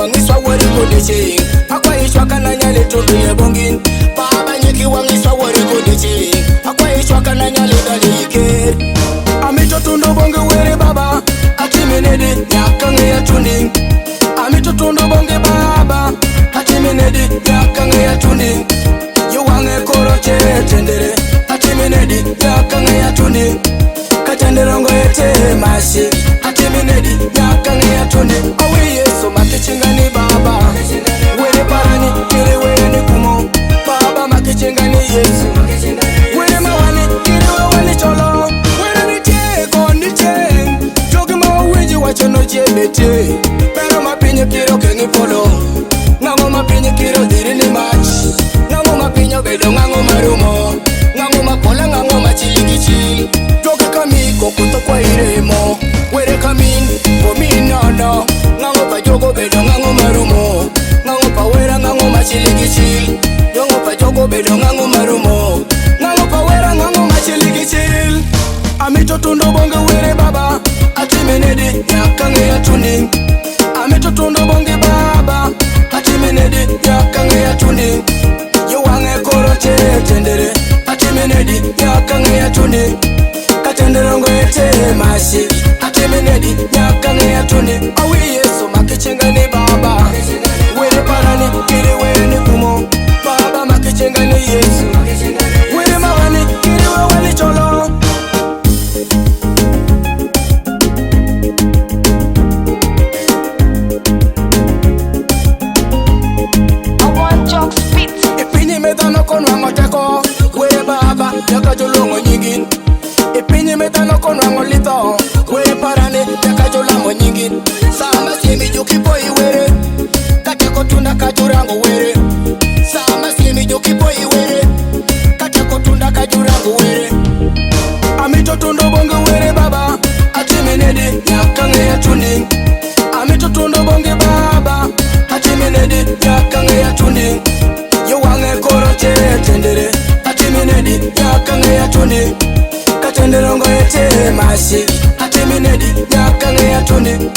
wangiswa wori kodeche akwa ishwa kana nyale tundu ye bongin baba nyiki wangiswa wori kodeche akwa ishwa kana nyale dali iker amito tundu bonge were baba atimenedi nyakange ya tuning amito tundu bonge baba atimenedi nyakange ya tuning yuwange koroche tendere atimenedi nyakange ya tuning katenderongo yete mashi atimenedi nyakange ya tuning awe yeso makichingani baba were parani kiri were ni kumo baba makichingani yesu were mawani kiri wawani cholo were ni cheko ni cheng jogi mawinji wachono chebete pero mapinyo kiro kengi polo ngango mapinyo kiro diri ni mach ngango mapinyo bedo ngango marumo ngango mapola ngango machilikichil jogi kamiko kuto kwa iremo were kamin kominono ngango pa jogo bedo ngango marumo ngango pa wera ngango machilikichil yongo pa jogo bedo ngango marumo ngango pa wera ngango machilikichil amito tundo bonge were baba atimenedi nyakange ya tuning amito tundo bonge baba atimenedi nyakange ya tuning yuwange koroche tendere atimenedi nyakange ya tuning katenderongo yete mashi atimenedi nyakange ya tuning awi yeso makichengani baba were parani kiri were ni kumo baba makichengani yesu were mawani kiri wawani cholo konwango teko were baba yaka jolongo nyingin ipinyi metano konwango lito were parane yaka jolango nyingin sama simi jukipo iwere kateko tunda kajurango were sama simi jukipo iwere kateko tunda kajurango were amito tundo bonge were baba atimenedi nyakange ya tuning amito tundo bonge baba atimenedi nyakange ya tuning yuwange koroche tendere atimenedi nyakange ya tuning katenderongo yete mashi atimenedi nyakange ya tuning